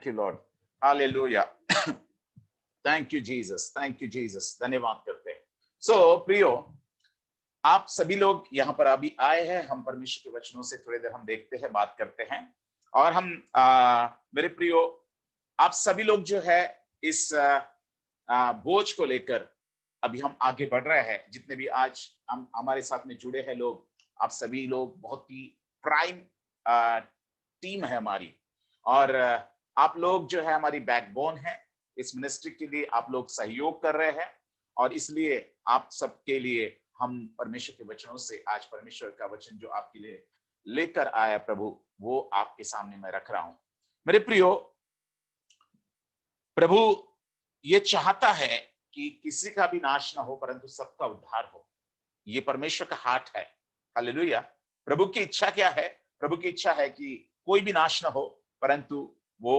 You Lord, hallelujah, thank you Jesus, thank you Jesus, धन्यवाद करते हैं। सो प्रियो, आप सभी लोग यहाँ पर अभी आए हैं, हम परमेश्वर के वचनों से थोड़ी देर हम देखते हैं, बात करते हैं। और हम मेरे प्रियो, आप सभी लोग जो है इस बोझ को लेकर अभी हम आगे बढ़ रहे हैं। जितने भी आज हम हमारे साथ में जुड़े हैं लोग, आप सभी लोग बहुत ही प्राइम टीम है हमारी, और आप लोग जो है हमारी बैकबोन है। इस मिनिस्ट्री के लिए आप लोग सहयोग कर रहे हैं, और इसलिए आप सबके लिए हम परमेश्वर के वचनों से आज परमेश्वर का वचन जो आपके लिए लेकर आया प्रभु, वो आपके सामने मैं रख रहा हूं। मेरे प्रियो, प्रभु ये चाहता है कि किसी का भी नाश ना हो, परंतु सबका उद्धार हो। ये परमेश्वर का हार्ट है, हालेलुया। प्रभु की इच्छा क्या है? प्रभु की इच्छा है कि कोई भी नाश ना हो, परंतु वो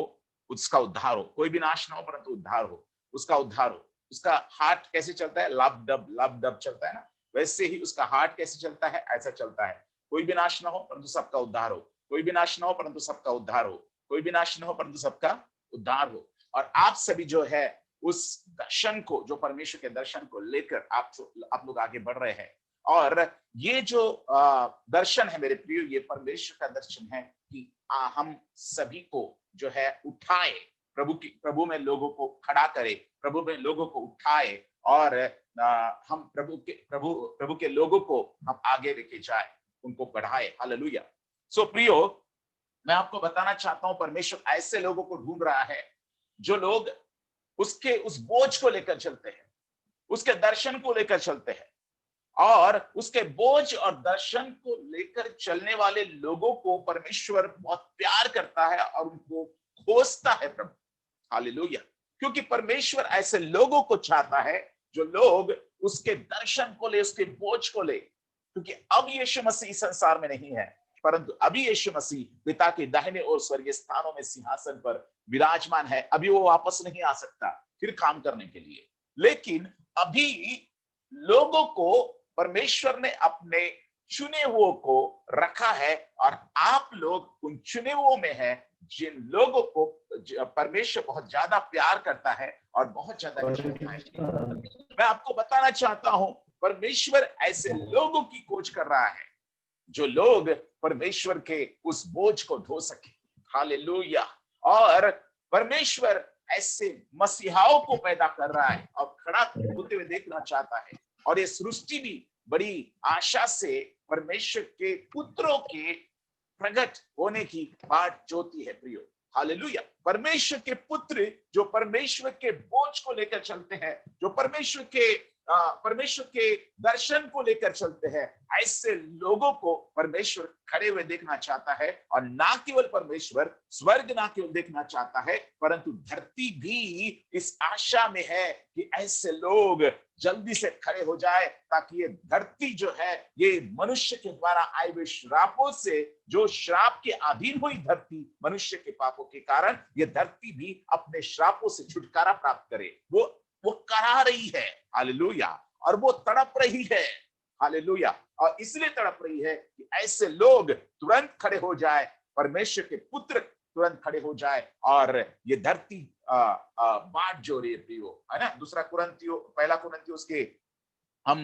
उसका उद्धार हो। कोई भी नाश ना हो, परंतु उद्धार हो, उसका उद्धार हो। उसका हार्ट कैसे चलता है? लब डब चलता है ना, वैसे ही उसका हार्ट कैसे चलता है? ऐसा चलता है। कोई भी नाश ना हो, परंतु सबका उद्धार हो। कोई भी नाश ना हो, परंतु सबका उद्धार हो। कोई भी नाश ना हो, परंतु सबका उद्धार हो। और आप सभी जो है उस दर्शन को, जो परमेश्वर के दर्शन को लेकर आप लोग आगे बढ़ रहे हैं। और ये जो दर्शन है मेरे प्रियो, ये परमेश्वर का दर्शन है कि हम सभी को जो है उठाए, प्रभु में लोगों को खड़ा करे, प्रभु में लोगों को उठाए, और हम प्रभु के लोगों को हम आगे लेके जाए, उनको बढ़ाए, हालेलुया। सो प्रियो, मैं आपको बताना चाहता हूं, परमेश्वर ऐसे लोगों को ढूंढ रहा है जो लोग उसके उस बोझ को लेकर चलते हैं, उसके दर्शन को लेकर चलते हैं, और उसके बोझ और दर्शन को लेकर चलने वाले लोगों को परमेश्वर बहुत प्यार करता है और उनको खोजता है प्रभु, हालेलुया। क्योंकि परमेश्वर ऐसे लोगों को चाहता है जो लोग उसके दर्शन को ले, उसके बोझ को ले। क्योंकि अब यीशु मसीह संसार में नहीं है, परंतु अभी यीशु मसीह पिता के दाहिने और स्वर्गीय स्थानों में सिंहासन पर विराजमान है। अभी वो वापस नहीं आ सकता फिर काम करने के लिए, लेकिन अभी लोगों को परमेश्वर ने अपने चुने हुओं को रखा है, और आप लोग उन चुने हुओं में हैं जिन लोगों को परमेश्वर बहुत ज्यादा प्यार करता है और बहुत ज्यादा चाहता है। मैं आपको बताना चाहता हूं, परमेश्वर ऐसे लोगों की खोज कर रहा है जो लोग परमेश्वर के उस बोझ को ढो सके, हालेलुया। और परमेश्वर ऐसे मसीहाओं को पैदा कर रहा है और खड़ा होते हुए देखना चाहता है। और ये सृष्टि भी बड़ी आशा से परमेश्वर के पुत्रों के प्रकट होने की बाट जोती है प्रियो, हालेलुया। परमेश्वर के पुत्र जो परमेश्वर के बोझ को लेकर चलते हैं, जो परमेश्वर के दर्शन को लेकर चलते हैं, ऐसे लोगों को परमेश्वर खड़े हुए देखना चाहता है। और ना केवल परमेश्वर स्वर्ग ना केवल देखना चाहता है, परंतु धरती भी इस आशा में है कि ऐसे लोग जल्दी से खड़े हो जाए, ताकि ये धरती जो है, ये मनुष्य के द्वारा आए हुए श्रापों से, जो श्राप के अधीन हुई धरती मनुष्य के पापों के कारण, ये धरती भी अपने श्रापों से छुटकारा प्राप्त करे। वो करा रही है, हालेलुया, और वो तड़प रही है, हालेलुया। और इसलिए तड़प रही है कि ऐसे लोग तुरंत खड़े हो जाए, परमेश्वर के पुत्र तुरंत खड़े हो जाए, और ये धरती बाट जो रही है प्रियो, है ना। पहला कुरिन्थियों उसके हम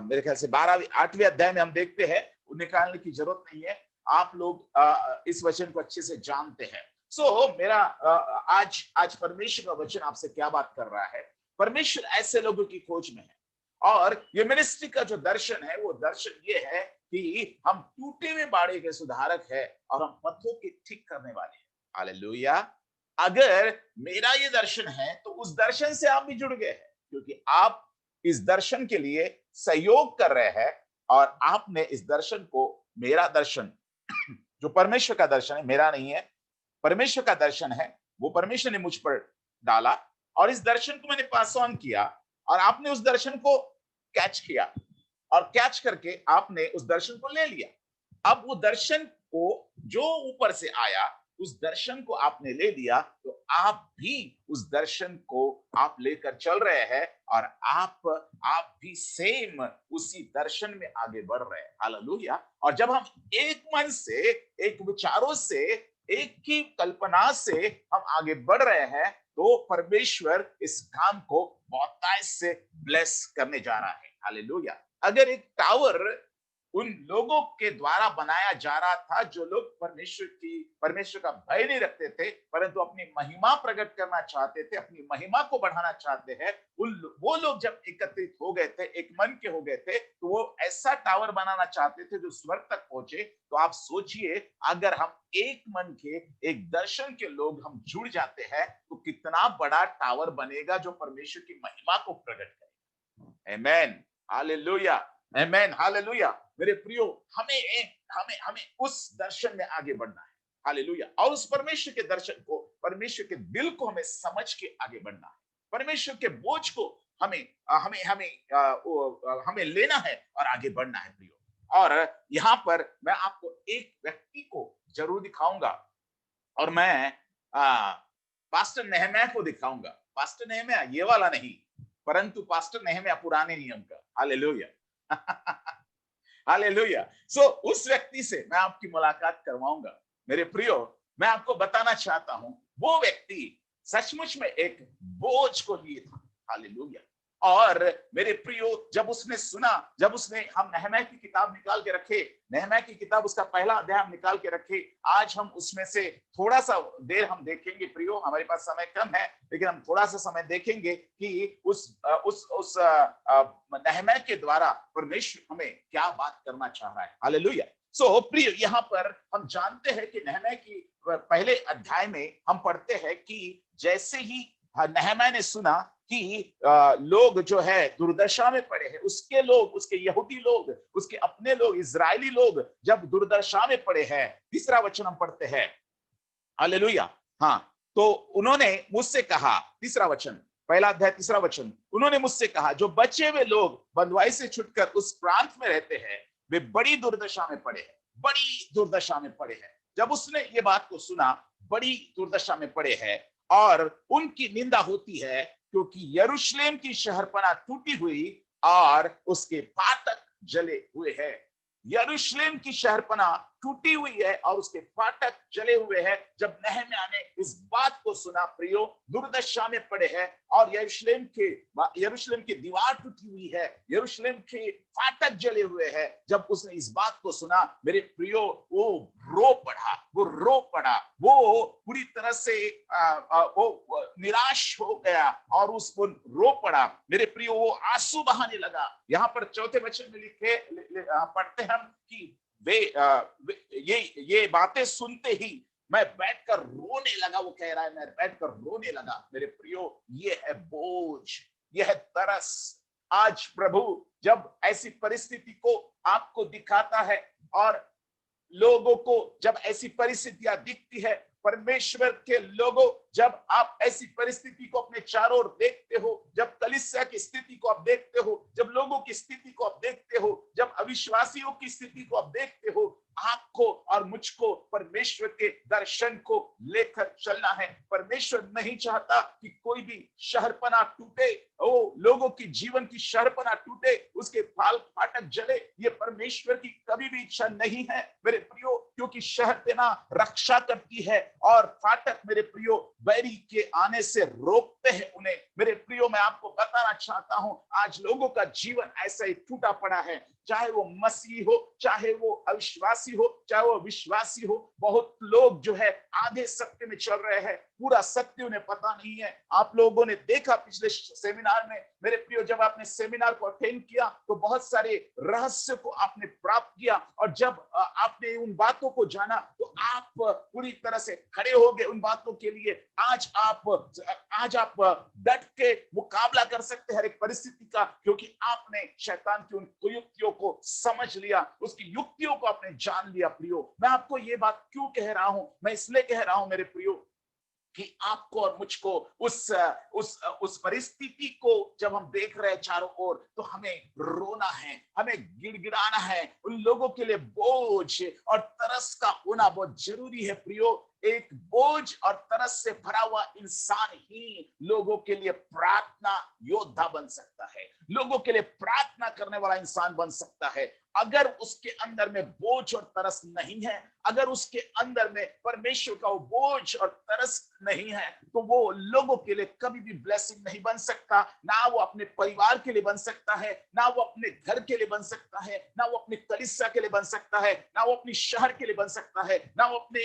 मेरे ख्याल से 8वें अध्याय में हम देखते हैं, निकालने की जरूरत नहीं है, आप लोग इस वचन को अच्छे से जानते हैं। मेरा आज परमेश्वर का वचन आपसे क्या बात कर रहा है? परमेश्वर ऐसे लोगों की खोज में है, और ये मिनिस्ट्री का जो दर्शन है, वो दर्शन ये है कि हम टूटे हुए बाड़े के सुधारक है और हम पथों के ठीक करने वाले हैं, हालेलुया। अगर मेरा ये दर्शन है तो उस दर्शन से आप भी जुड़ गए हैं, क्योंकि आप इस दर्शन के लिए सहयोग कर रहे हैं, और आपने इस दर्शन को, मेरा दर्शन जो परमेश्वर का दर्शन है, मेरा नहीं है, परमेश्वर का दर्शन है, वो परमेश्वर ने मुझ पर डाला, और इस दर्शन को मैंने पास ऑन किया, और आपने उस दर्शन को कैच किया, और कैच करके आपने उस दर्शन को ले लिया। अब वो दर्शन को जो ऊपर से आया, उस दर्शन को आपने ले लिया, तो आप भी उस दर्शन को आप लेकर चल रहे हैं, और आप भी सेम उसी दर्शन में आगे बढ़ रहे हैं, हालेलुया। और जब हम एक मन से, एक विचारों से, एक ही कल्पना से हम आगे बढ़ रहे हैं, तो परमेश्वर इस काम को बहुतायत से ब्लेस करने जा रहा है। हालेलुया। अगर एक टावर उन लोगों के द्वारा बनाया जा रहा था जो लोग परमेश्वर का भय नहीं रखते थे, परंतु अपनी महिमा प्रकट करना चाहते थे, अपनी महिमा को बढ़ाना चाहते हैं, वो लोग जब एकत्रित हो गए थे, एक मन के हो गए थे, तो वो ऐसा टावर बनाना चाहते थे जो स्वर्ग तक पहुंचे। तो आप सोचिए, अगर हम एक मन के, एक दर्शन के लोग हम जुड़ जाते हैं, तो कितना बड़ा टावर बनेगा जो परमेश्वर की महिमा को प्रकट करेगा। आमेन, हालेलुया, आमेन, हालेलुया। मेरे प्रियो, हमें हमें हमें उस दर्शन में आगे बढ़ना है। हालेलुया। और उस परमेश्वर के दर्शन को, परमेश्वर के दिल को हमें समझ के आगे बढ़ना है। परमेश्वर के बोझ को हमें हमें हमें हमें लेना है और आगे बढ़ना है प्रियो। और यहाँ पर मैं आपको एक व्यक्ति को जरूर दिखाऊंगा, और मैं पास्टर नेहम्याह को दिखाऊंगा। पास्टर नेहम्याह ये वाला नहीं, परंतु पास्टर नेहम्याह पुराने नियम का। हालेलुया। हालेलुया। सो उस व्यक्ति से मैं आपकी मुलाकात करवाऊंगा। मेरे प्रियो, मैं आपको बताना चाहता हूं, वो व्यक्ति सचमुच में एक बोझ को लिए था। हालेलुया। और मेरे प्रियो, जब उसने सुना, जब उसने, हम नेहम्याह की किताब निकाल के रखे, नेहम्याह की किताब उसका पहला अध्याय हम निकाल के रखे। आज हम उसमें से थोड़ा सा देर हम देखेंगे प्रियो, हमारे पास समय कम है, लेकिन हम थोड़ा सा समय देखेंगे कि उस नेहम्याह के द्वारा परमेश्वर हमें क्या बात करना चाह रहा है। हालेलुया। सो प्रियो, यहाँ पर हम जानते हैं कि नेहम्याह की पहले अध्याय में हम पढ़ते हैं कि जैसे ही नेहम्याह ने सुना कि लोग जो है दुर्दशा में पड़े हैं, उसके लोग, उसके यहूदी लोग, उसके अपने लोग, इजरायली लोग जब दुर्दशा में पड़े हैं, तीसरा वचन हम पढ़ते हैं। हालेलुया। हाँ, तो उन्होंने मुझसे कहा, तीसरा वचन, पहला अध्याय तीसरा वचन, उन्होंने मुझसे कहा, जो बचे हुए लोग बंधुआई से छुटकर उस प्रांत में रहते हैं, वे बड़ी दुर्दशा में पड़े हैं, बड़ी दुर्दशा में पड़े हैं। जब उसने ये बात को सुना, बड़ी दुर्दशा में पड़े हैं, और उनकी निंदा होती है, क्योंकि यरूशलेम की शहरपनाह टूटी हुई और उसके फाटक जले हुए हैं। यरूशलेम की शहरपनाह टूटी हुई है और उसके फाटक जले हुए हैं। जब नेहम्याह ने इस बात को सुना प्रियो, दुर्दशा में पड़े हैं और यरूशलेम की दीवार टूटी हुई है, यरूशलेम के फाटक जले हुए हैं, जब उसने इस बात को सुना, मेरे प्रियो, वो रो पड़ा, वो पूरी तरह से वो निराश हो गया और उसको रो पड़ा। मेरे प्रियो, वो आंसू बहाने लगा। यहाँ पर चौथे वचन में लिखे पढ़ते हम कि ये बातें सुनते ही मैं बैठकर रोने लगा। वो कह रहा है, मैं बैठकर रोने लगा। मेरे प्रियो, ये है बोझ, ये है तरस। आज प्रभु जब ऐसी परिस्थिति को आपको दिखाता है, और लोगों को जब ऐसी परिस्थितियां दिखती है, परमेश्वर के लोगों, जब आप ऐसी परिस्थिति को अपने चारों ओर देखते हो, जब कलीसिया की स्थिति को आप देखते हो, जब लोगों की स्थिति को आप देखते हो, जब अविश्वासियों की स्थिति को आप देखते हो, आपको और मुझको परमेश्वर के दर्शन को लेकर चलना है। परमेश्वर नहीं चाहता कि कोई भी शहरपनाह टूटे, ओ लोगों की जीवन की शहरपनाह टूटे, उसके फाटक जले। ये परमेश्वर की कभी भी इच्छा नहीं है मेरे प्रियो, क्योंकि शहरपनाह रक्षा करती है और फाटक मेरे प्रियो बैरी के आने से रोकते हैं उन्हें। मेरे प्रियो, मैं आपको बताना चाहता हूं, आज लोगों का जीवन ऐसा ही टूटा पड़ा है, चाहे वो मसीही हो, चाहे वो अविश्वासी हो, चाहे वो विश्वासी हो। बहुत लोग जो है आधे सत्य में चल रहे हैं, पूरा सत्य उन्हें पता नहीं है। आप लोगों ने देखा पिछले सेमिनार में मेरे प्रियो, जब आपने सेमिनार को अटेंड किया तो बहुत सारे रहस्य को आपने प्राप्त किया, और जब आपने उन बातों को जाना तो आप पूरी तरह से खड़े हो गए उन बातों के लिए। आज आप डट के मुकाबला कर सकते हैं हर एक परिस्थिति का, क्योंकि आपने शैतान की उन युक्तियों को समझ लिया, उसकी युक्तियों को आपने जान लिया। प्रियो, मैं आपको ये बात क्यों कह रहा हूं? मैं इसलिए कह रहा हूं मेरे प्रियो कि आपको और मुझको उस परिस्थिति को जब हम देख रहे हैं चारों ओर, तो हमें रोना है, हमें गिड़गिड़ाना है। उन लोगों के लिए बोझ और तरस का होना बहुत जरूरी है प्रियो। एक बोझ और तरस से भरा हुआ इंसान ही लोगों के लिए प्रार्थना योद्धा बन सकता है, लोगों के लिए प्रार्थना करने वाला इंसान बन सकता है। अगर उसके अंदर में बोझ और तरस नहीं है, अगर उसके अंदर में परमेश्वर का वो बोझ और तरस नहीं है, तो वो लोगों के लिए कभी भी ब्लेसिंग नहीं बन सकता। ना वो अपने परिवार के लिए बन सकता है, ना वो अपने घर के लिए बन सकता है, ना वो अपनी कलीसिया के लिए बन सकता है, ना वो अपनी शहर के लिए बन सकता है, ना वो अपने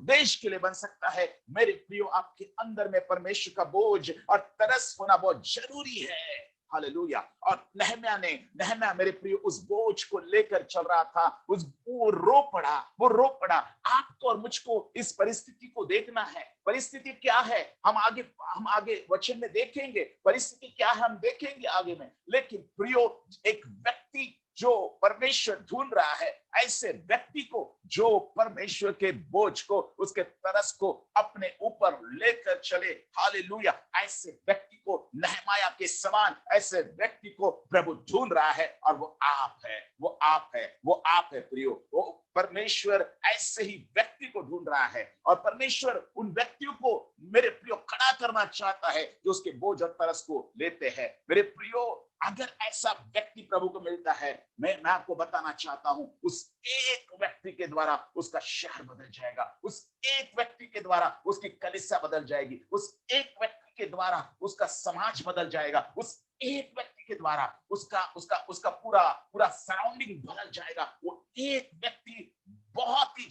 देश के लिए बन सकता है। मेरे प्रियो, आपके अंदर में परमेश्वर का बोझ और तरस होना बहुत जरूरी है। हालेलुया। और नहम्याह मेरे प्रियो उस बोझ को लेकर चल रहा था। वो रो पड़ा। आपको और मुझको इस परिस्थिति को देखना है। परिस्थिति क्या है हम आगे वचन में देखेंगे। परिस्थिति क्या है हम देखेंगे आगे में। लेकिन प्रियो, एक व्यक्ति जो परमेश्वर ढूंढ रहा है, ऐसे व्यक्ति को जो परमेश्वर के बोझ को, उसके तरस को अपने ऊपर लेकर चले। हालेलुया। ऐसे व्यक्ति को नहमाया के समान ऐसे व्यक्ति को प्रभु ढूंढ रहा है, और वो आप है प्रियो। वो परमेश्वर ऐसे ही व्यक्ति को ढूंढ रहा है, और परमेश्वर उन व्यक्तियों को मेरे प्रियो खड़ा करना चाहता है जो उसके बोझ और तरस को लेते हैं। मेरे प्रियो, अगर ऐसा व्यक्ति प्रभु को मिलता है, मैं आपको बताना चाहता हूं, उस एक व्यक्ति के द्वारा उसका शहर बदल जाएगा, उस एक व्यक्ति के द्वारा उसकी कलीसिया बदल जाएगी, उस एक व्यक्ति के द्वारा उसका समाज बदल जाएगा, उस एक व्यक्ति के द्वारा उसका उसका उसका पूरा पूरा सराउंडिंग बदल जाएगा। वो एक व्यक्ति बहुत ही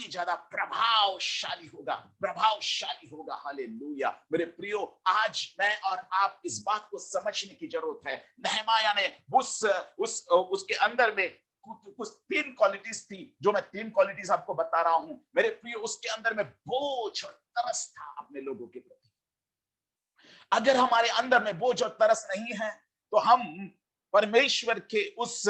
ज्यादा प्रभावशाली होगा। हालेलुया। मेरे प्रियो, आज मैं और आप इस बात को समझने की जरूरत है। नहमाया ने उसके अंदर में कुछ 3 क्वालिटीज थी, जो मैं 3 क्वालिटीज आपको बता रहा हूं। मेरे प्रियो, उसके अंदर में बोझ और तरस था अपने लोगों के प्रति। अगर हमारे अंदर में बोझ और तरस नहीं है, तो हम परमेश्वर के उस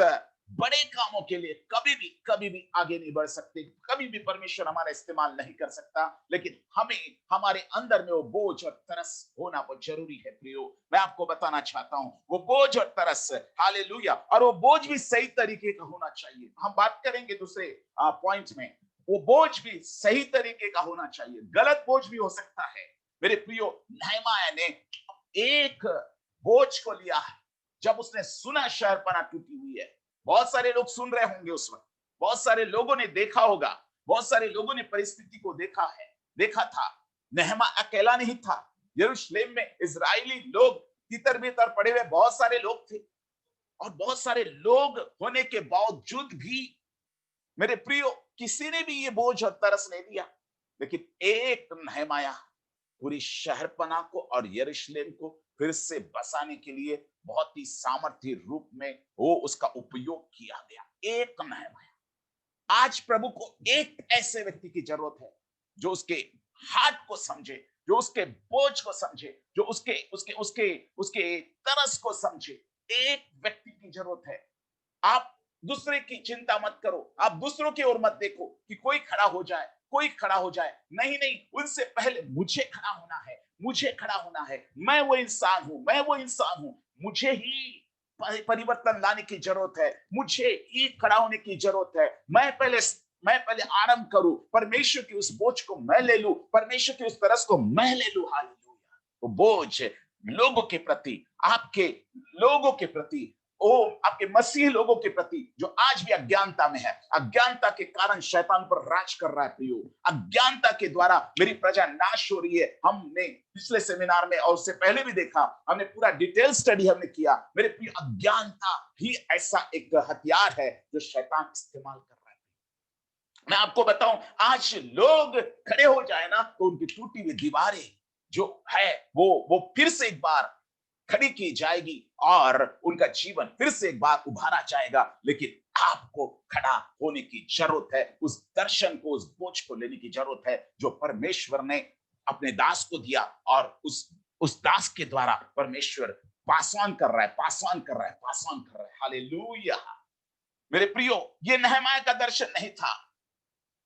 बड़े कामों के लिए कभी भी आगे नहीं बढ़ सकते। कभी भी परमेश्वर हमारा इस्तेमाल नहीं कर सकता। लेकिन हमें हमारे अंदर में वो बोझ और तरस होना बहुत जरूरी है प्रियो। मैं आपको बताना चाहता हूं, वो बोझ और तरस, हालेलुया, और वो बोझ भी सही तरीके का होना चाहिए। हम बात करेंगे दूसरे पॉइंट में। वो बोझ भी सही तरीके का होना चाहिए। गलत बोझ भी हो सकता है। मेरे प्रियो, नहमाया ने एक बोझ को लिया है। जब उसने सुना शहरपनाह टूटी हुई है, बहुत सारे लोग सुन रहे होंगे उस वक्त, बहुत सारे लोगों ने देखा होगा, बहुत सारे लोगों ने परिस्थिति को देखा था। नहमाया अकेला नहीं था। यरूशलेम में इजरायली लोग तितर बितर पड़े हुए बहुत सारे लोग थे, और बहुत सारे लोग होने के बावजूद भी मेरे प्रियो किसी ने भी ये बोझ और तरस नहीं दिया। लेकिन एक नहमाया पूरी शहरपनाह को और यरूशलेम को फिर से बसाने के लिए बहुत ही सामर्थ्य रूप में वो उसका उपयोग किया गया। एक नहमाया। आज प्रभु को एक ऐसे व्यक्ति की जरूरत है जो उसके हाथ को समझे, जो उसके बोझ को समझे, जो उसके उसके उसके उसके तरस को समझे। एक व्यक्ति की जरूरत है। आप दूसरे की चिंता मत करो, आप दूसरों की ओर मत देखो कि कोई खड़ा हो जाए, कोई खड़ा हो जाए। नहीं नहीं, उनसे पहले मुझे खड़ा होना है, मुझे खड़ा होना है। मैं वो इंसान हूं, मुझे ही परिवर्तन लाने की जरूरत है, मुझे ही खड़ा होने की जरूरत है। मैं पहले आरंभ करूं, परमेश्वर की उस बोझ को मैं ले लूं, परमेश्वर की उस तरस को मैं ले लूं। हालेलुया। वो बोझ लोगों के प्रति, आपके लोगों के प्रति, ओ आपके मसीह लोगों के प्रति जो आज भी अज्ञानता में है। अज्ञानता के कारण शैतान पर राज कर रहा है प्रियो। अज्ञानता के द्वारा मेरी प्रजा नाश हो रही है। हमने पिछले सेमिनार में और उससे पहले भी देखा, हमने पूरा डिटेल स्टडी हमने किया। मेरे प्रिय, अज्ञानता ही ऐसा एक हथियार है जो शैतान इस्तेमाल कर रहा है। मैं आपको बताऊं, आज लोग खड़े हो जाए ना, तो उनकी टूटी हुई दीवारें जो है वो फिर से एक बार खड़ी की जाएगी, और उनका जीवन फिर से एक बार उभारा जाएगा। लेकिन आपको खड़ा होने की जरूरत है। उस दर्शन को, उस बोझ को लेने की जरूरत है जो परमेश्वर ने अपने दास को दिया, और उस दास के द्वारा परमेश्वर पासवान कर रहा है। हालेलुया। मेरे प्रियो, ये नहमाया का दर्शन नहीं था,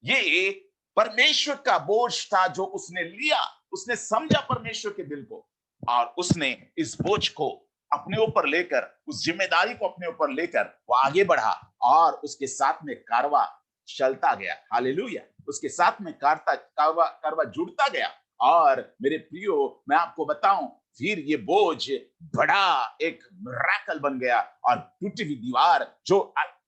ये परमेश्वर का बोझ था जो उसने लिया। उसने समझा परमेश्वर के दिल को, और उसने इस बोझ को अपने ऊपर लेकर, उस जिम्मेदारी को अपने ऊपर लेकर वो आगे बढ़ा, और उसके साथ में कारवा चलता गया, हालेलुया, उसके साथ में कारवा जुड़ता गया। और मेरे प्रियो, मैं आपको बताऊं, फिर ये बोझ बड़ा एक मिरेकल बन गया, और टूटी हुई दीवार जो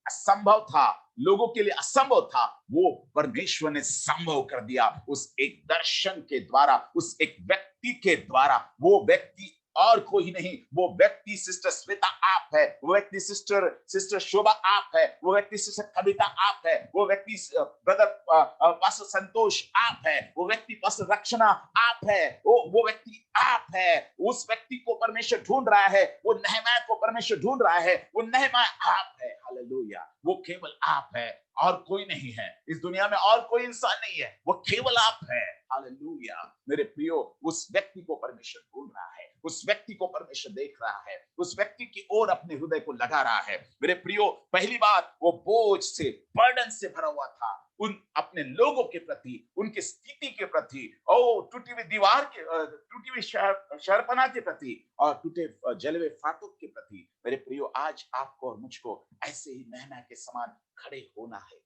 असंभव था, लोगों के लिए असंभव था, वो परमेश्वर ने संभव कर दिया उस एक दर्शन के द्वारा, उस एक व्यक्ति के द्वारा। वो व्यक्ति और कोई नहीं, वो व्यक्ति सिस्टर श्वेता आप है, वो व्यक्ति सिस्टर शोभा आप है, वो व्यक्ति सिस्टर कविता आप है, वो व्यक्ति ब्रदर पास्टर संतोष आप है, वो व्यक्ति पास्टर रक्षणा आप है, वो व्यक्ति आप है। उस व्यक्ति को परमेश्वर ढूंढ रहा है, वो नहमयाह को परमेश्वर ढूंढ रहा है, वो नहमयाह आप है, हालेलुया, वो केवल आप है और कोई नहीं है इस दुनिया में, और कोई इंसान नहीं है, वो केवल आप है, हालेलुया। मेरे प्रियो, उस व्यक्ति को परमेश्वर ढूंढ रहा है, उस व्यक्ति को परमेश्वर देख रहा है, उस व्यक्ति की ओर अपने हृदय को लगा रहा है। मेरे प्रियो, पहली बात, वो बोझ से, बर्डन से भरा हुआ था, उन अपने लोगों के प्रति, उनकी स्थिति के प्रति, टूटी हुई दीवार के, टूटी हुई शहरपना के प्रति, और टूटे जले हुए फाटक के प्रति। मेरे प्रियो, आज आपको और मुझको ऐसे ही नहमयाह के समान खड़े होना है।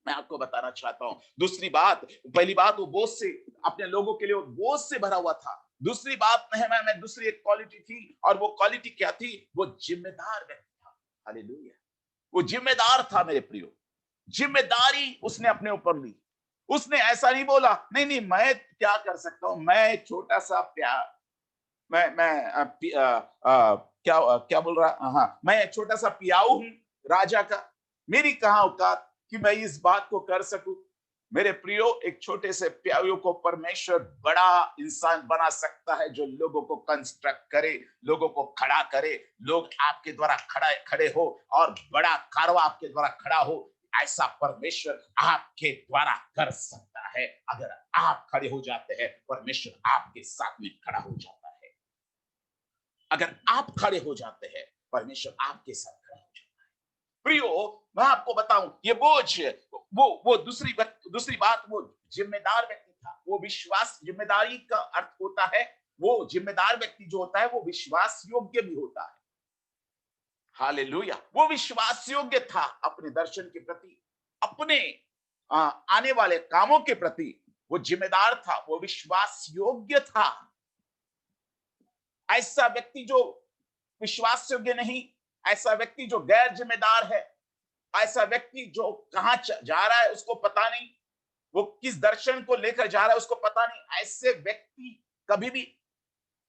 मैं आपको बताना चाहता हूं, दूसरी बात, पहली बात वो बोझ से, अपने लोगों के लिए बोझ से भरा हुआ था। दूसरी बात नहमयाह में दूसरी एक क्वालिटी थी, और वो क्वालिटी क्या थी? वो जिम्मेदार व्यक्ति था, हालेलुया, वो जिम्मेदार था। मेरे प्रियो, जिम्मेदारी उसने अपने ऊपर ली। उसने ऐसा नहीं बोला, नहीं नहीं मैं क्या कर सकता हूं, मैं छोटा सा प्यार, क्या बोल रहा, हाँ, मैं छोटा सा पियाऊ हूं राजा का, मेरी कहां औकात कि मैं इस बात को कर सकूं। मेरे प्रियो, एक छोटे से प्याऊ को परमेश्वर बड़ा इंसान बना सकता है, जो लोगों को कंस्ट्रक्ट करे, लोगों को खड़ा करे, लोग आपके द्वारा खड़े हो, और बड़ा कारवा आपके द्वारा खड़ा हो। ऐसा परमेश्वर आपके द्वारा कर सकता है। अगर आप खड़े हो जाते हैं, परमेश्वर आपके साथ में खड़ा हो जाता है। अगर आप खड़े हो जाते हैं, परमेश्वर आपके साथ खड़ा हो जाता है। प्रियो, मैं आपको बताऊं, ये बोझ, वो दूसरी बात, वो जिम्मेदार व्यक्ति था। वो विश्वास, जिम्मेदारी का अर्थ होता है, वो जिम्मेदार व्यक्ति जो होता है, वो विश्वास योग्य भी होता है, हालेलुया। वो विश्वास योग्य था अपने दर्शन के प्रति, अपने आने वाले कामों के प्रति वो जिम्मेदार था, वो विश्वास योग्य था। ऐसा व्यक्ति जो विश्वास योग्य नहीं, ऐसा व्यक्ति जो गैर जिम्मेदार है, ऐसा व्यक्ति जो कहां जा रहा है उसको पता नहीं, वो किस दर्शन को लेकर जा रहा है उसको पता नहीं, ऐसे व्यक्ति कभी भी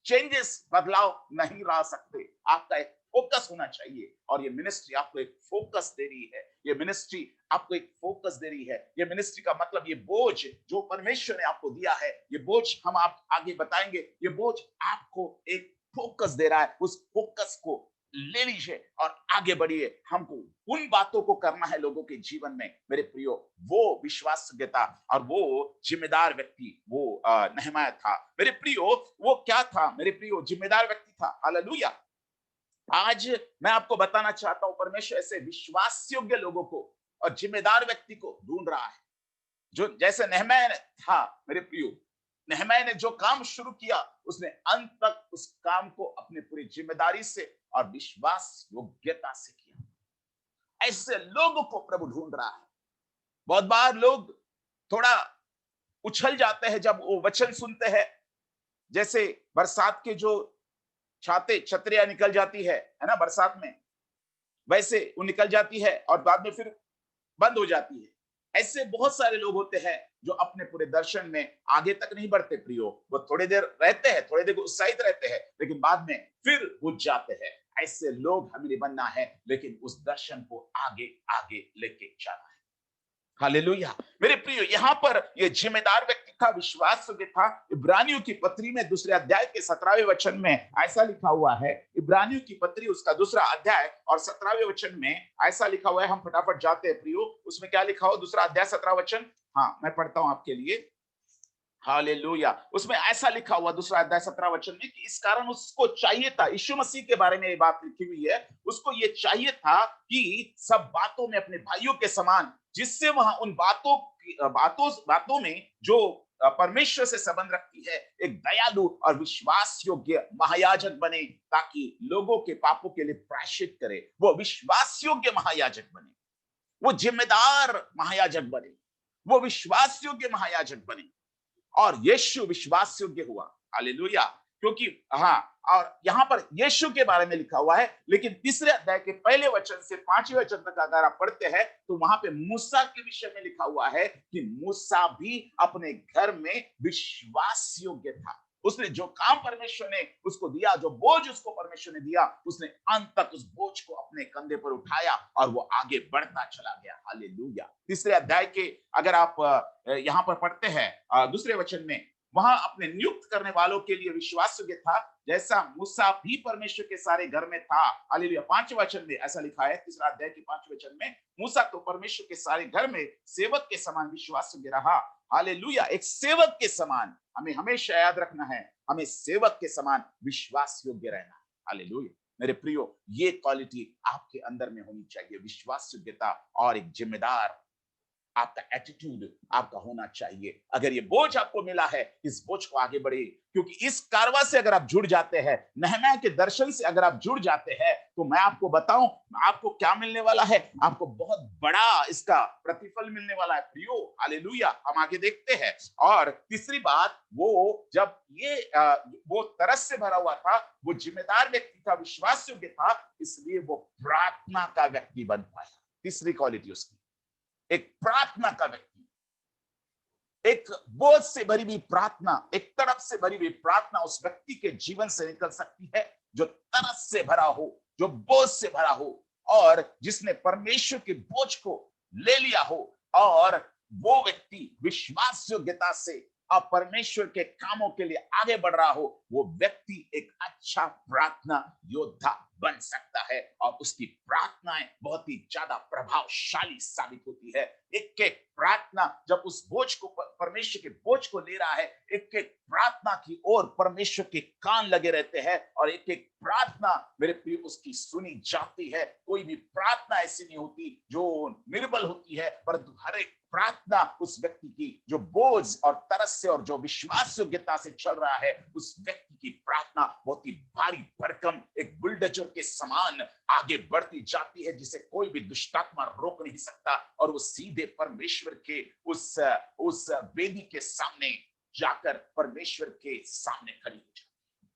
चेंजेस, बदलाव नहीं ला सकते। आपका एक फोकस होना चाहिए, और ये मिनिस्ट्री आपको एक फोकस दे रही है। ये मिनिस्ट्री आपको एक फोकस दे रही है। ये मिनिस्ट्री का मतलब, ये बोझ जो परमेश्वर ने आपको दिया है, ये बोझ हम आप आगे बताएंगे, ये बोझ आपको एक फोकस दे रहा है। उस फोकस को ले लीजिए और आगे बढ़िए। हमको उन बातों को करना है लोगों के जीवन में। मेरे प्रियो, वो विश्वासयोग्यता और वो जिम्मेदार व्यक्ति, वो नहमयाह था। मेरे प्रियो, वो क्या था? मेरे प्रियो, जिम्मेदार व्यक्ति था, हालेलुया। आज मैं आपको बताना चाहता हूं, परमेश्वर ऐसे विश्वास योग्य लोगों को और जिम्मेदार व्यक्ति को ढूंढ रहा है, जो जैसे नहमयाह था। मेरे प्रियो, नहमयाह ने जो काम शुरू किया, उसने अंत तक उस काम को अपनी पूरी जिम्मेदारी से और विश्वास योग्यता से किया। ऐसे लोगों को प्रभु ढूंढ रहा है। बहुत बार लोग थोड़ा उछल जाते हैं जब वो वचन सुनते हैं, जैसे बरसात के जो छतरियां निकल जाती है ना बरसात में, वैसे वो निकल जाती है और बाद में फिर बंद हो जाती है। ऐसे बहुत सारे लोग होते हैं जो अपने पूरे दर्शन में आगे तक नहीं बढ़ते। प्रियो, वो थोड़ी देर रहते हैं, थोड़ी देर उत्साहित रहते हैं, लेकिन बाद में फिर बुझ जाते हैं। ऐसे लोग हमें नहीं बनना है, लेकिन उस दर्शन को आगे आगे लेके जाना है। हालेलुया। मेरे प्रियो, यहाँ पर ये जिम्मेदार व्यक्ति था, विश्वास योग्य था। इब्रानियों की पत्री में दूसरे अध्याय के 17वें वचन में ऐसा लिखा हुआ है। इब्रानियों की पत्री उसका दूसरा अध्याय और 17वें वचन में ऐसा लिखा हुआ है। हम फटाफट जाते हैं प्रियो, उसमें क्या लिखा हुआ? दूसरा अध्याय 17 वचन, हाँ मैं पढ़ता हूं आपके लिए। हालेलुया। उसमें ऐसा लिखा हुआ, दूसरा अध्याय 17 वचन में, कि इस कारण उसको चाहिए था, यीशु मसीह के बारे में ये बात लिखी हुई है, उसको ये चाहिए था कि सब बातों में अपने भाइयों के समान, जिससे वहां उन बातों में जो परमेश्वर से संबंध रखती है, एक दयालु और विश्वास योग्य महायाजक बने, ताकि लोगों के पापों के लिए प्रायश्चित करे। वो विश्वास योग्य महायाजक बने। वो जिम्मेदार महायाजक बने, वो विश्वास योग्य महायाजक बने, और यीशु विश्वास योग्य हुआ। हालेलुया। क्योंकि हाँ, और यहां पर यीशु के बारे में लिखा हुआ है, लेकिन तीसरे अध्याय के पहले वचन से पांचवें वचन तक अगर आप पढ़ते हैं तो वहां पे मूसा के विषय में लिखा हुआ है कि मूसा भी अपने घर में विश्वास योग्य था। उसने जो काम परमेश्वर ने उसको दिया, जो बोझ उसको परमेश्वर ने दिया, उसने अंत तक उस बोझ को अपने कंधे पर उठाया और वो आगे बढ़ता चला गया। हालेलुया। तीसरे अध्याय के अगर आप यहां पर पढ़ते हैं दूसरे वचन में, वहां अपने नियुक्त करने वालों के लिए विश्वास योग्य था, जैसा मूसा भी परमेश्वर के सारे घर में था। हालेलुया। पांचवें वचन में ऐसा लिखा है, तीसरा अध्याय के पांचवें वचन में, मूसा तो परमेश्वर के सारे घर में सेवक के समान विश्वास योग्य रहा। हालेलुया। एक सेवक के समान हमें हमेशा याद रखना है, हमें सेवक के समान विश्वास योग्य रहना। हालेलुया। मेरे प्रियो, ये क्वालिटी आपके अंदर में होनी चाहिए, विश्वास योग्यता और एक जिम्मेदार आपका एटीट्यूड आपका होना चाहिए। अगर ये बोझ आपको मिला है, इस बोझ को आगे बढ़े, क्योंकि इस कारवा से अगर आप जुड़ जाते हैं, नहम्याह के दर्शन से अगर आप जुड़ जाते हैं, तो मैं आपको बताऊं आपको क्या मिलने वाला है। आपको बहुत बड़ा इसका प्रतिफल मिलने वाला है प्रियो। हालेलुया। हम आगे देखते हैं। और तीसरी बात, वो जब ये वो तरस से भरा हुआ था, वो जिम्मेदार व्यक्ति था, विश्वास योग्य था, इसलिए वो प्रार्थना का व्यक्ति बन पाया। तीसरी क्वालिटी उसकी, एक प्रार्थना का व्यक्ति, एक बोझ से भरी हुई प्रार्थना, एक तड़प से भरी हुई प्रार्थना उस व्यक्ति के जीवन से निकल सकती है, जो तरस से भरा हो, जो बोझ से भरा हो, और जिसने परमेश्वर के बोझ को ले लिया हो, और वो व्यक्ति विश्वास योग्यता से अब परमेश्वर के कामों के लिए आगे बढ़ रहा हो। वो व्यक्ति एक अच्छा प्रार्थना योद्धा बन सकता है, और उसकी प्रार्थनाएं बहुत ही ज्यादा प्रभावशाली साबित होती है। एक एक प्रार्थना जब उस बोझ को, परमेश्वर के बोझ को ले रहा है, एक एक प्रार्थना की ओर परमेश्वर के कान लगे रहते हैं, और एक एक प्रार्थना मेरे प्रिय उसकी सुनी जाती है। कोई भी प्रार्थना ऐसी नहीं होती जो निर्बल होती है, परंतु हर एक प्रार्थना उस व्यक्ति की जो बोझ और तरस से और जो विश्वास योग्यता से चल रहा है, उस व्यक्ति की प्रार्थना बहुत ही भारी भरकम एक बुलडोजर के समान आगे बढ़ती जाती है, जिसे कोई भी दुष्टात्मा रोक नहीं सकता, और वो सीधे परमेश्वर के उस वेदी के सामने जाकर परमेश्वर के सामने खड़ी हो जाती है।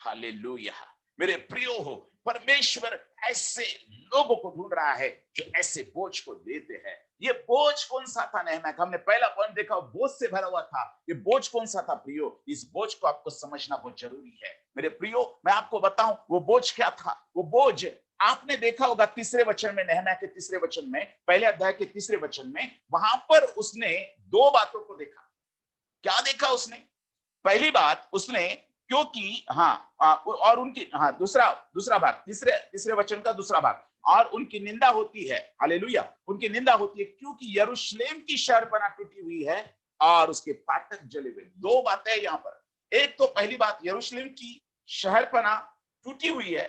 हालेलुया। मेरे प्रियो हो, परमेश्वर ऐसे लोगों को ढूंढ रहा है जो ऐसे बोझ को लेते हैं। ये बोझ कौन सा था नहम्याह? हमने पहला पॉइंट देखा, बोझ से भरा हुआ था। ये बोझ कौन सा था प्रियो? इस बोझ को आपको समझना बहुत जरूरी है। मेरे प्रियो, मैं आपको बताऊं वो बोझ क्या था। वो बोझ आपने देखा होगा तीसरे वचन में, नहम्याह के तीसरे वचन में, पहले अध्याय के तीसरे वचन में, वहां पर उसने दो बातों को देखा। क्या देखा उसने? पहली बात उसने, क्योंकि और उनकी दूसरा भाग, तीसरे वचन का दूसरा भाग, और उनकी निंदा होती है। हालेलुया। उनकी निंदा होती है क्योंकि यरूशलेम की शहरपनाह टूटी हुई है और उसके फाटक जले हुए। दो बातें हैं यहां पर। एक तो पहली बात, यरूशलेम की शहरपनाह टूटी हुई है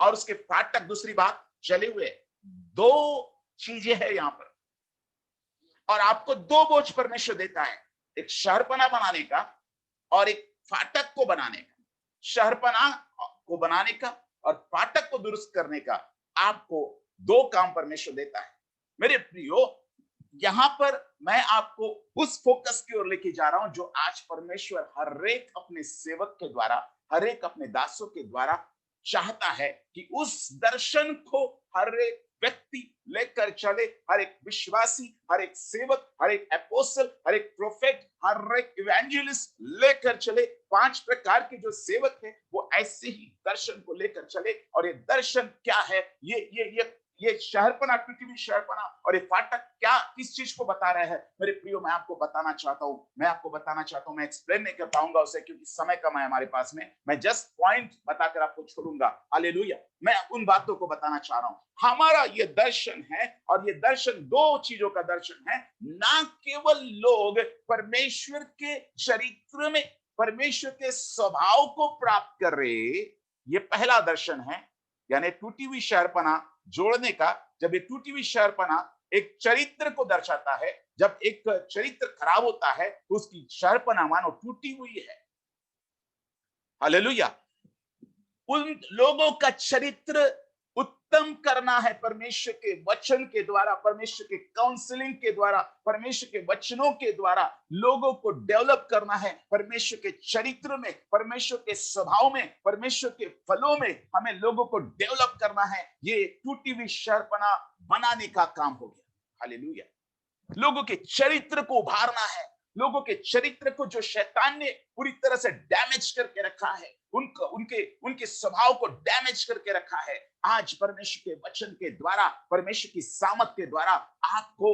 और उसके फाटक, दूसरी बात, जले हुए। दो चीजें हैं यहां पर, और आपको दो बोझ परमेश्वर देता है, एक शहरपनाह बनाने का और एक फाटक को बनाने का। शहरपनाह को बनाने का और फाटक को दुरुस्त करने का आपको दो काम परमेश्वर देता है। मेरे प्रियो, यहां पर मैं आपको उस फोकस की ओर लेके जा रहा हूं जो आज परमेश्वर हर एक अपने सेवक के द्वारा, हर एक अपने दासों के द्वारा चाहता है कि उस दर्शन को हर एक व्यक्ति लेकर चले। हर एक विश्वासी, हर एक सेवक, हर एक एपोस्टल, हर एक प्रोफेट, हर एक इवेंजलिस्ट लेकर चले। पांच प्रकार के जो सेवक हैं वो ऐसे ही दर्शन को लेकर चले। और ये दर्शन क्या है? ये शहरपनाह, टूटी हुई शहरपनाह और ये फाटक क्या, किस चीज को बता रहा है? मेरे प्रियो, मैं आपको बताना चाहता हूं, मैं एक्सप्लेन नहीं कर पाऊंगा उसे क्योंकि समय कम है हमारे पास में। मैं जस्ट पॉइंट बताकर आपको छोड़ूंगा। हालेलुया। मैं उन बातों को बताना चाह रहा हूं। हमारा ये दर्शन है, और ये दर्शन दो चीजों का दर्शन है। ना केवल लोग परमेश्वर के चरित्र में परमेश्वर के स्वभाव को प्राप्त कर रहे, ये पहला दर्शन है, यानी टूटी हुई शहरपनाह जोड़ने का। जब ये टूटी हुई शहरपनाह एक चरित्र को दर्शाता है, जब एक चरित्र खराब होता है तो उसकी शहरपनाह मानो टूटी हुई है। हालेलुया। उन लोगों का चरित्र उत्तम करना है परमेश्वर के वचन के द्वारा, परमेश्वर के काउंसलिंग के द्वारा, परमेश्वर के वचनों के द्वारा लोगों को डेवलप करना है। परमेश्वर के चरित्र में, परमेश्वर के स्वभाव में, परमेश्वर के फलों में हमें लोगों को डेवलप करना है। ये टूटी हुई शर्पणा बनाने का काम हो गया। हालेलुया। लोगों के चरित्र को उभारना है, लोगों के चरित्र को जो शैतान ने पूरी तरह से डैमेज करके रखा है, उनको उनके स्वभाव को डैमेज करके रखा है, आज परमेश्वर के वचन के द्वारा, परमेश्वर की सामर्थ के द्वारा आपको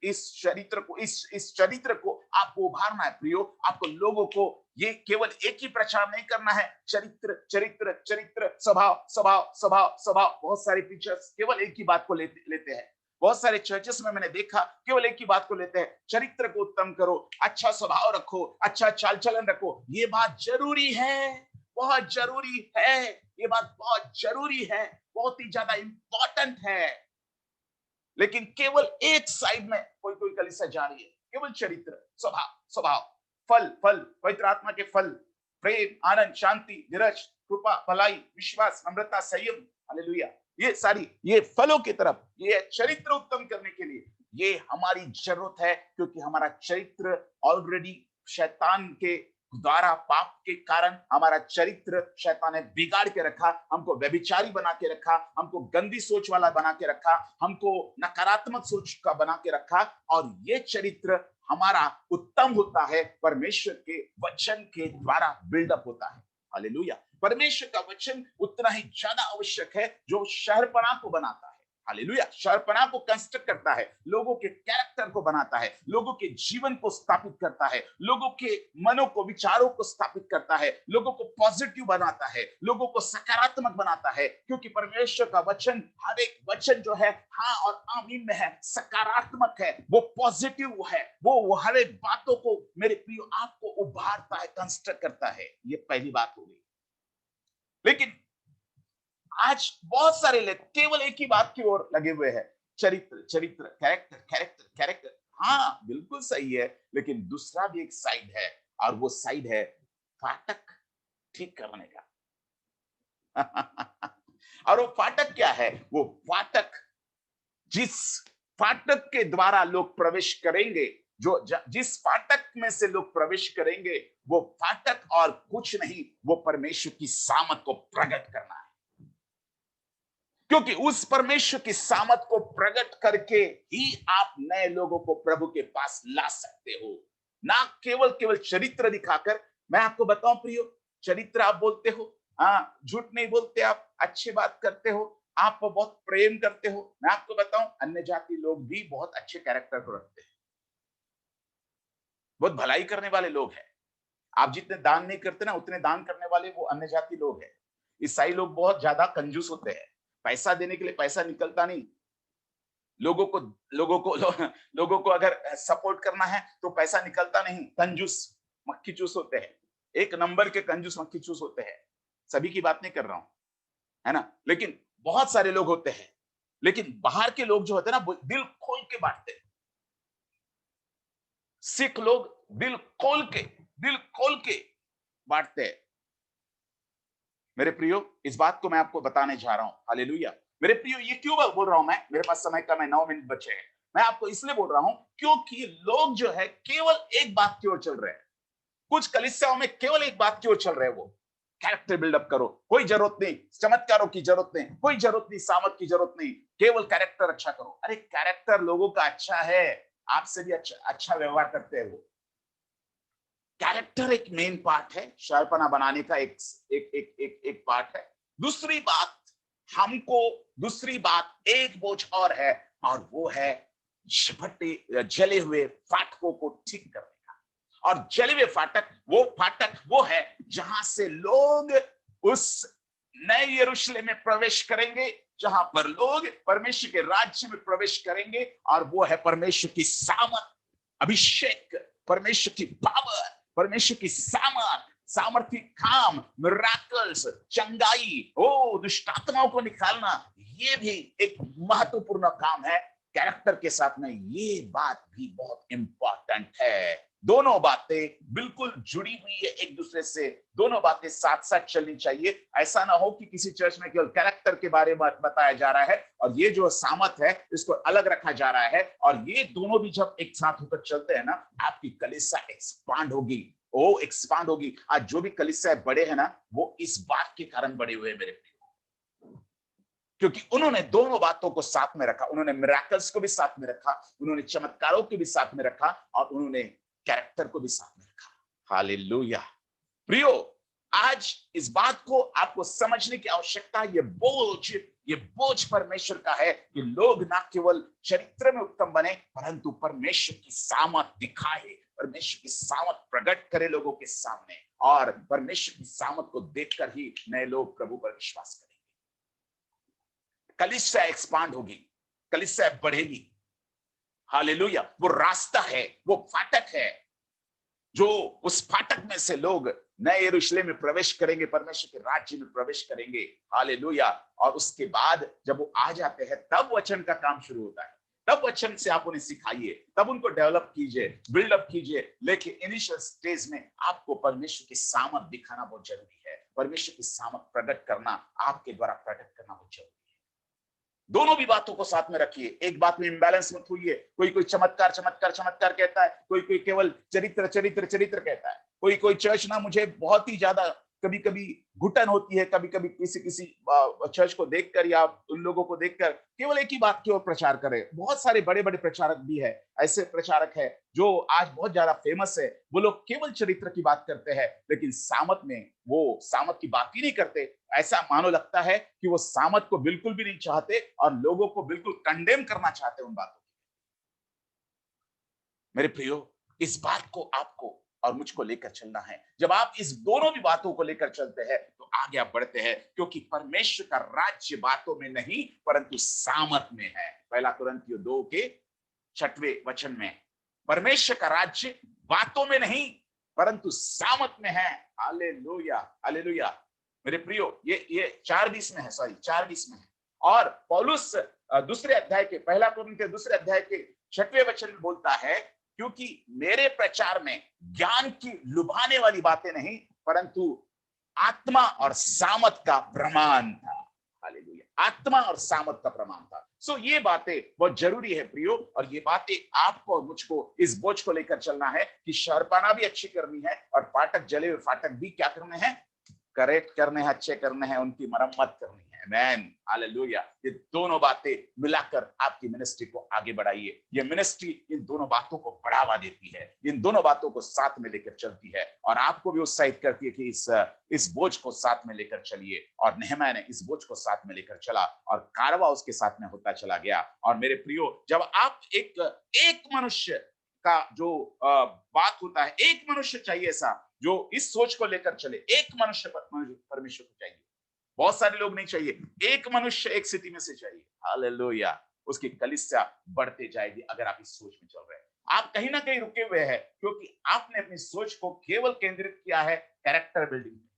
इस चरित्र को आपको उभारना है। प्रियो, आपको लोगों को ये केवल एक ही प्रचार नहीं करना है, चरित्र चरित्र चरित्र, स्वभाव स्वभाव स्वभाव स्वभाव। बहुत सारे टीचर्स केवल एक ही बात को लेते हैं। बहुत सारे चर्चेस में मैंने देखा केवल एक ही बात को लेते हैं, चरित्र को उत्तम करो, अच्छा स्वभाव रखो, अच्छा चाल चलन रखो। ये बात जरूरी है, बहुत जरूरी है, ये बात बहुत जरूरी है, बहुत ही ज्यादा इंपॉर्टेंट है। लेकिन केवल एक साइड में कोई कलीसिया जा रही है, केवल चरित्र, स्वभाव स्वभाव, फल फल, पवित्र आत्मा के फल, प्रेम, आनंद, शांति, धीरज, कृपा, भलाई, विश्वास, नम्रता, संयम। हालेलुया। ये फलों की तरफ, ये चरित्र उत्तम करने के लिए ये हमारी जरूरत है, क्योंकि हमारा चरित्र ऑलरेडी शैतान के द्वारा, पाप के कारण हमारा चरित्र शैतान ने बिगाड़ के रखा, हमको व्यभिचारी बना के रखा, हमको गंदी सोच वाला बना के रखा, हमको नकारात्मक सोच का बना के रखा। और ये चरित्र हमारा उत्तम होता है परमेश्वर के वचन के द्वारा बिल्डअप होता है। हालेलुया। परमेश्वर का वचन उतना ही ज्यादा आवश्यक है जो शहरपना को बनाता है। हालेलुया। शहरपना को कंस्ट्रक्ट करता है, लोगों के कैरेक्टर को बनाता है, लोगों के जीवन को स्थापित करता है, लोगों के मनों को, विचारों को स्थापित करता है, लोगों को पॉजिटिव बनाता है, लोगों को सकारात्मक बनाता है। क्योंकि परमेश्वर का वचन, हर एक वचन जो है हाँ और आमीन में है, सकारात्मक है, वो पॉजिटिव है, वो हर एक बातों को मेरे प्रियो आपको उभारता है, कंस्ट्रक्ट करता है। ये पहली बात हो गई। लेकिन आज बहुत सारे लोग केवल एक ही बात की ओर लगे हुए हैं, चरित्र चरित्र, कैरेक्टर कैरेक्टर कैरेक्टर। हाँ, बिल्कुल सही है, लेकिन दूसरा भी एक साइड है, और वो साइड है फाटक ठीक करने का। और वो फाटक क्या है? वो फाटक, जिस फाटक के द्वारा लोग प्रवेश करेंगे, जिस फाटक में से लोग प्रवेश करेंगे, वो फाटक और कुछ नहीं, वो परमेश्वर की सामर्थ को प्रकट करना है। क्योंकि उस परमेश्वर की सामर्थ को प्रकट करके ही आप नए लोगों को प्रभु के पास ला सकते हो, ना केवल चरित्र दिखाकर। मैं आपको बताऊं प्रियो, चरित्र आप बोलते हो, हाँ, झूठ नहीं बोलते, आप अच्छी बात करते हो, आप बहुत प्रेम करते हो। मैं आपको बताऊं, अन्य जाति लोग भी बहुत अच्छे कैरेक्टर को रखते हैं, बहुत भलाई करने वाले लोग हैं। आप जितने दान नहीं करते ना, उतने दान करने वाले वो अन्य जाति लोग हैं। ईसाई लोग बहुत ज्यादा कंजूस होते हैं, पैसा देने के लिए पैसा निकलता नहीं। लोगों को अगर सपोर्ट करना है तो पैसा निकलता नहीं। कंजूस मक्खी चूस होते हैं, एक नंबर के कंजूस मक्खी चूस होते हैं। सभी की बात नहीं कर रहा हूं, है ना, लेकिन बहुत सारे लोग होते हैं। लेकिन बाहर के लोग जो होते हैं ना, दिल खोल के बांटते हैं। सिख लोग दिल खोल के बांटते हैं। मेरे प्रियो, इस बात को मैं आपको बताने जा रहा हूं। हालेलुया। मेरे प्रियो, ये क्यों बोल रहा हूं मैं? मेरे पास समय का 9 मिनट बचे हैं। मैं आपको इसलिए बोल रहा हूं क्योंकि लोग जो है केवल एक बात की ओर चल रहे हैं। कुछ कलीसियाओं में केवल एक बात की ओर चल रहे हैं, वो कैरेक्टर बिल्डअप करो, कोई जरूरत नहीं चमत्कारों की, जरूरत नहीं, कोई जरूरत नहीं सामर्थ की, जरूरत नहीं, केवल कैरेक्टर अच्छा करो। अरे कैरेक्टर लोगों का अच्छा है, आपसे भी अच्छा व्यवहार करते हैं वो। कैरेक्टर एक मेन पार्ट है, शहरपना बनाने का एक पार्ट है। दूसरी बात एक बोझ और है, और वो है जले हुए फाटकों को ठीक करने का। और जले हुए फाटक वो है जहां से लोग उस नए यरूशलेम में प्रवेश करेंगे, जहां पर लोग परमेश्वर के राज्य में प्रवेश करेंगे। और वो है परमेश्वर की सामर्थ, अभिषेक, परमेश्वर की पावर, परमेश्वर की सामर्थी काम, मिराकल्स, चंगाई, दुष्ट आत्माओं को निकालना, ये भी एक महत्वपूर्ण काम है। कैरेक्टर के साथ में ये बात भी बहुत इंपॉर्टेंट है। दोनों बातें बिल्कुल जुड़ी हुई है एक दूसरे से, दोनों बातें साथ साथ चलनी चाहिए। ऐसा ना हो कि किसी चर्च में केवल कैरेक्टर के बारे में बताया जा रहा है और ये जो सामर्थ है इसको अलग रखा जा रहा है, और ये दोनों भी जब एक साथ होकर चलते हैं ना, आपकी कलीसिया एक्सपांड होगी, वो एक्सपांड होगी। आज जो भी कलीसियाएं बड़े हैं ना, वो इस बात के कारण बड़े हुए हैं मेरे प्रिय, क्योंकि उन्होंने दोनों बातों को साथ में रखा। उन्होंने मिरेकल्स को भी साथ में रखा, उन्होंने चमत्कारों को भी साथ में रखा, और उन्होंने कैरेक्टर को भी साथ में रखा। हालेलुया। प्रियो, आज इस बात को आपको समझने की आवश्यकता है। ये बोझ परमेश्वर का है कि लोग ना केवल चरित्र में उत्तम बने, परंतु परमेश्वर की सामर्थ दिखाए, परमेश्वर की सामर्थ प्रकट करे लोगों के सामने, और परमेश्वर की सामर्थ को देखकर ही नए लोग प्रभु पर विश्वास करेंगे। कलीसिया एक्सपांड होगी, कलीसिया बढ़ेगी। हालेलुया। वो रास्ता है, वो फाटक है, जो उस फाटक में से लोग नए यरूशलेम में प्रवेश करेंगे, परमेश्वर के राज्य में प्रवेश करेंगे। हालेलुया। और उसके बाद जब वो आ जाते हैं, तब वचन का काम शुरू होता है। तब वचन से आप उन्हें सिखाइए, तब उनको डेवलप कीजिए, बिल्डअप कीजिए। लेकिन इनिशियल स्टेज में आपको परमेश्वर की सामर्थ दिखाना बहुत जरूरी है। परमेश्वर की सामर्थ प्रकट करना, आपके द्वारा प्रकट करना बहुत जरूरी है। दोनों भी बातों को साथ में रखिए, एक बात में इंबैलेंस मत होइए। कोई चमत्कार चमत्कार चमत्कार कहता है, कोई केवल चरित्र चरित्र चरित्र कहता है। कोई चर्च ना, मुझे बहुत ही ज्यादा कभी कभी घुटन होती है, कभी कभी किसी चर्च को देखकर या उन लोगों को देखकर केवल एक ही बात की ओर प्रचार करे। बहुत सारे बड़े बड़े प्रचारक भी है, ऐसे प्रचारक है जो आज बहुत ज्यादा फेमस है। वो लोग केवल चरित्र की बात करते हैं, लेकिन सामर्थ में वो सामर्थ की बात ही नहीं करते। ऐसा मानो लगता है कि वो सामर्थ को बिल्कुल भी नहीं चाहते और लोगों को बिल्कुल कंडेम करना चाहते उन बातों। मेरे प्रियो, इस बात को आपको और मुझको लेकर चलना है। जब आप इस दोनों भी बातों को लेकर चलते हैं तो आगे आप बढ़ते हैं, क्योंकि परमेश्वर का राज्य बातों में नहीं परंतु सामर्थ में है। पहला कुरिन्थियों 2 के 6वें वचन में, परमेश्वर का राज्य बातों में नहीं परंतु सामर्थ में है। Hallelujah, hallelujah. मेरे प्रियो, ये 4:20 में है, सॉरी 4:20 में है। और पौलुस दूसरे अध्याय के, पहला कुरिन्थियों दूसरे अध्याय के 6वें वचन में बोलता है, क्योंकि मेरे प्रचार में ज्ञान की लुभाने वाली बातें नहीं परंतु आत्मा और सामर्थ का प्रमाण था। हालेलुया। आत्मा और सामर्थ का प्रमाण था। सो ये बातें बहुत जरूरी है प्रियो, और ये बातें आपको और मुझको इस बोझ को लेकर चलना है कि शर्पाना भी अच्छी करनी है और फाटक, जले हुए फाटक भी क्या करने हैं, करेक्ट करने हैं, अच्छे करने हैं, उनकी मरम्मत करनी है। आमेन, हालेलुया। ये दोनों बातें मिलाकर आपकी मिनिस्ट्री को आगे बढ़ाइए। ये मिनिस्ट्री इन दोनों बातों को बढ़ावा देती है, इन दोनों बातों को साथ में लेकर चलती है, और आपको भी उत्साहित करती है कि इस बोझ को साथ में लेकर चलिए। और नेहम्याह ने इस बोझ को साथ में लेकर चला और कारवा उसके साथ में होता चला गया। और मेरे प्रियो, जब आप एक मनुष्य का जो बात होता है, एक मनुष्य चाहिए ऐसा जो इस सोच को लेकर चले। एक मनुष्य परमेश्वर को चाहिए, बहुत सारे लोग नहीं चाहिए। एक मनुष्य एक स्थिति में से चाहिए। हालेलुया। उसकी कलीसिया बढ़ते जाएगी अगर आप इस सोच में चल रहे हैं। आप कहीं ना कहीं रुके हुए हैं क्योंकि आपने अपनी सोच को केवल केंद्रित किया है कैरेक्टर बिल्डिंग में,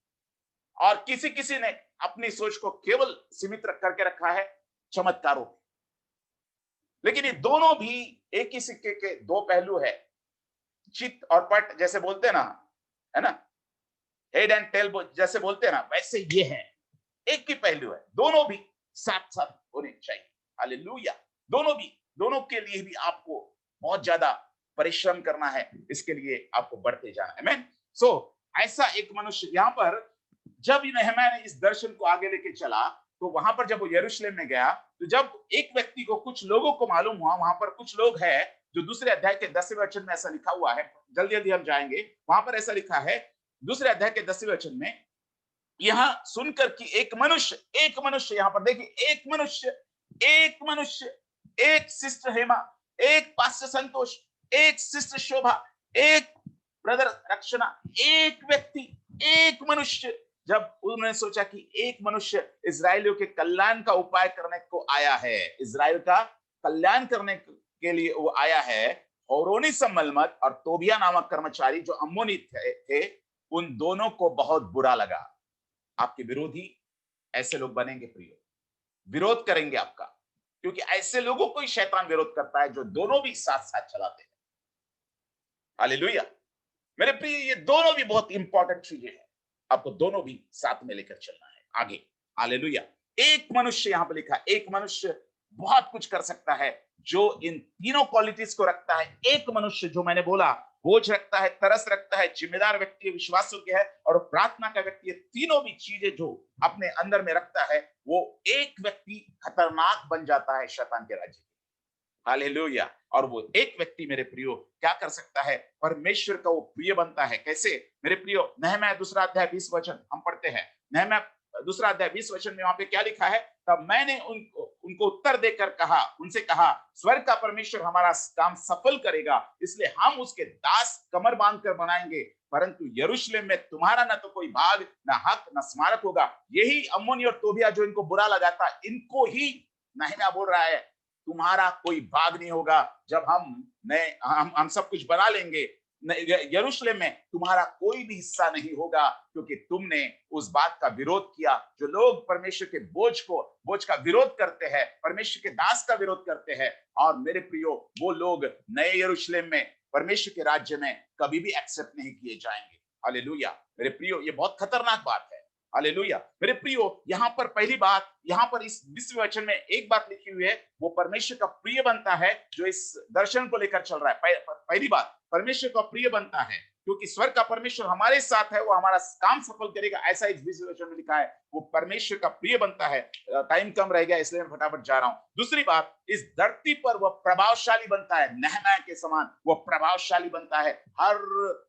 और किसी ने अपनी सोच को केवल सीमित करके रखा है चमत्कारों में। लेकिन ये दोनों भी एक ही सिक्के के दो पहलू है। चित और पट जैसे बोलते हैं ना, है ना, हेड एंड टेल जैसे बोलते हैं ना, वैसे ये है, एक ही पहलू है। दोनों भी साथ साथ होने चाहिए। हालेलुया। दोनों के लिए भी आपको बहुत ज्यादा परिश्रम करना है, इसके लिए आपको बढ़ते जाना है। आमीन। सो ऐसा एक मनुष्य यहां पर, जब नेहम्याह ने इस दर्शन को आगे लेके चला तो वहां पर जब वो यरूशलेम में गया तो जब एक व्यक्ति को, कुछ लोगों को मालूम हुआ, वहां पर कुछ लोग हैं जो दूसरे अध्याय के 10वें वचन में ऐसा लिखा हुआ है, जल्दी जल्दी हम जाएंगे, वहां पर ऐसा लिखा है दूसरे अध्याय के 10वें वचन में, यहां सुनकर कि एक मनुष्य यहां पर देखिए, एक मनुष्य, एक सिस्टर हेमा, एक पास्टर संतोष, एक सिस्टर शोभा, एक ब्रदर रक्षणा, एक व्यक्ति, एक मनुष्य। जब उन्होंने सोचा कि एक मनुष्य इजरायलियों के कल्याण का उपाय करने को आया है, इजराइल का कल्याण करने के लिए वो आया है, होरोनी सम्मलमत और तोबिया नामक कर्मचारी जो अम्मोनी थे, उन दोनों को बहुत बुरा लगा। आपके विरोधी ऐसे लोग बनेंगे प्रियो, विरोध करेंगे आपका, क्योंकि ऐसे लोगों को ही शैतान विरोध करता है जो दोनों भी साथ साथ चलाते हैं। हालेलुया। मेरे प्रिय ये दोनों भी बहुत इंपॉर्टेंट चीजें हैं, आपको दोनों भी साथ में लेकर चलना है आगे। हालेलुया। एक मनुष्य यहां पर लिखा है, एक मनुष्य बहुत कुछ कर सकता है जो इन तीनों क्वालिटीज को रखता है। एक मनुष्य जो मैंने बोला, बोझ रखता है, तरस रखता है, जिम्मेदार व्यक्ति है, विश्वास योग्य है और प्रार्थना का व्यक्ति है, तीनों भी चीजें जो अपने अंदर में रखता है, वो एक व्यक्ति खतरनाक बन जाता है शैतान के राज्य। हालेलुया। और वो एक व्यक्ति मेरे प्रियो क्या कर सकता है, परमेश्वर का वो प्रिय बनता है। कैसे मेरे प्रियो, नहम्याह दूसरा अध्याय 20 वचन हम पढ़ते हैं। नहम्याह दूसरा अध्याय 20 वचन में वहां पे क्या लिखा है, तब मैंने उनको उनको उत्तर देकर कहा, उनसे कहा, स्वर्ग का परमेश्वर हमारा काम सफल करेगा, इसलिए हम उसके दास कमर बांध कर बनाएंगे, परंतु यरूशलेम में तुम्हारा न तो कोई भाग, न हक, न स्मारक होगा। यही अम्मोनी और तोबिया जो इनको बुरा लगाता, इनको ही नहम्याह बोल रहा है, तुम्हारा कोई भाग नहीं होगा। जब हम सब कुछ बना लेंगे, यरूशलेम में तुम्हारा कोई भी हिस्सा नहीं होगा, क्योंकि तुमने उस बात का विरोध किया। जो लोग परमेश्वर के बोझ का विरोध करते हैं, परमेश्वर के दास का विरोध करते हैं, और मेरे प्रियो वो लोग नए यरूशलेम में, परमेश्वर के राज्य में कभी भी एक्सेप्ट नहीं किए जाएंगे। हालेलुया। मेरे प्रियो ये बहुत खतरनाक बात है। हालेलुया। मेरे प्रियो यहाँ पर पहली बात, यहाँ पर इस 20वें वचन में एक बात लिखी हुई है, वो परमेश्वर का प्रिय बनता है जो इस दर्शन को लेकर चल रहा है। पहली बात, परमेश्वर का प्रिय बनता है क्योंकि स्वर्ग का परमेश्वर हमारे साथ है, वो हमारा काम सफल करेगा, ऐसा इस 20वें वचन में लिखा है। वो परमेश्वर का प्रिय बनता है। टाइम कम रह गया इसलिए मैं फटाफट जा रहा हूं। दूसरी बात, इस धरती पर वह प्रभावशाली बनता है, नहम्याह के समान वो प्रभावशाली बनता है। हर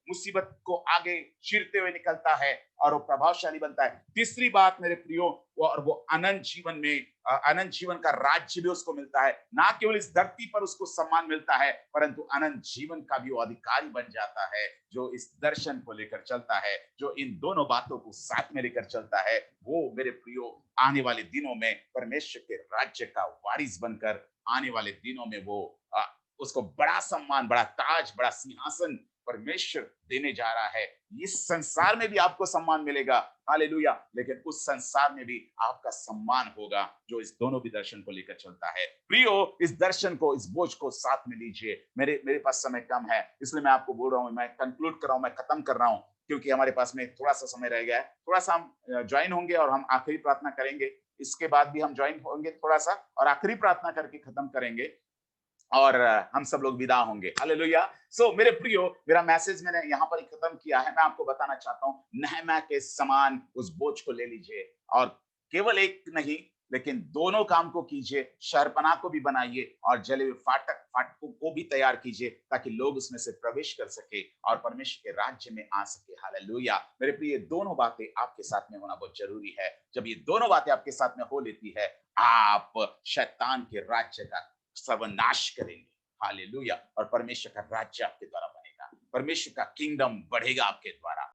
मुसीबत को आगे चीरते हुए निकलता है और वो प्रभावशाली बनता है। तीसरी बात मेरे प्रियो, वो अनंत जीवन में, अनंत जीवन का राज्य भी उसको मिलता है। ना केवल इस धरती पर उसको सम्मान मिलता है, परंतु अनंत जीवन का भी वो अधिकारी बन जाता है। जो इस दर्शन को लेकर चलता है, जो इन दोनों बातों को साथ में लेकर चलता है, वो मेरे प्रियो आने वाले दिनों में परमेश्वर के राज्य का वारिस बनकर, आने वाले दिनों में वो उसको बड़ा सम्मान, बड़ा ताज, बड़ा सिंहासन परमेश्वर देने जा रहा है। इस संसार में भी आपको सम्मान मिलेगा, हालेलुया, लेकिन उस संसार में भी आपका सम्मान होगा जो इस दोनों भी दर्शन को लेकर चलता है। प्रियो इस दर्शन को, इस बोझ को साथ में लीजिए। मेरे पास समय कम है, इसलिए मैं आपको बोल रहा हूं, मैं कंक्लूड कर रहा हूं, मैं खत्म कर रहा हूं, क्योंकि हमारे पास में थोड़ा सा समय रह गया है। थोड़ा सा हम ज्वाइन होंगे और हम आखिरी प्रार्थना करेंगे। इसके बाद भी हम ज्वाइन होंगे थोड़ा सा और आखिरी प्रार्थना करके खत्म करेंगे और हम सब लोग विदा होंगे। हालेलुया। सो मेरे प्रियो, मेरा मैसेज मैंने यहाँ पर ही खत्म किया है। मैं आपको बताना चाहता हूँ, नहम्याह के समान उस बोझ को ले लीजिए और केवल एक नहीं लेकिन दोनों काम को कीजिए। शहरपनाह को भी बनाइए और जले हुए फाटकों को भी तैयार कीजिए, ताकि लोग उसमें से प्रवेश कर सके और परमेश्वर के राज्य में आ सके। हालेलुया। मेरे प्रिय, दोनों बातें आपके साथ में होना बहुत जरूरी है। जब ये दोनों बातें आपके साथ में हो लेती है, आप शैतान के राज्य का सर्वनाश करेंगे। हालेलुया। और परमेश्वर का राज्य आपके द्वारा बनेगा, परमेश्वर का किंगडम बढ़ेगा आपके द्वारा।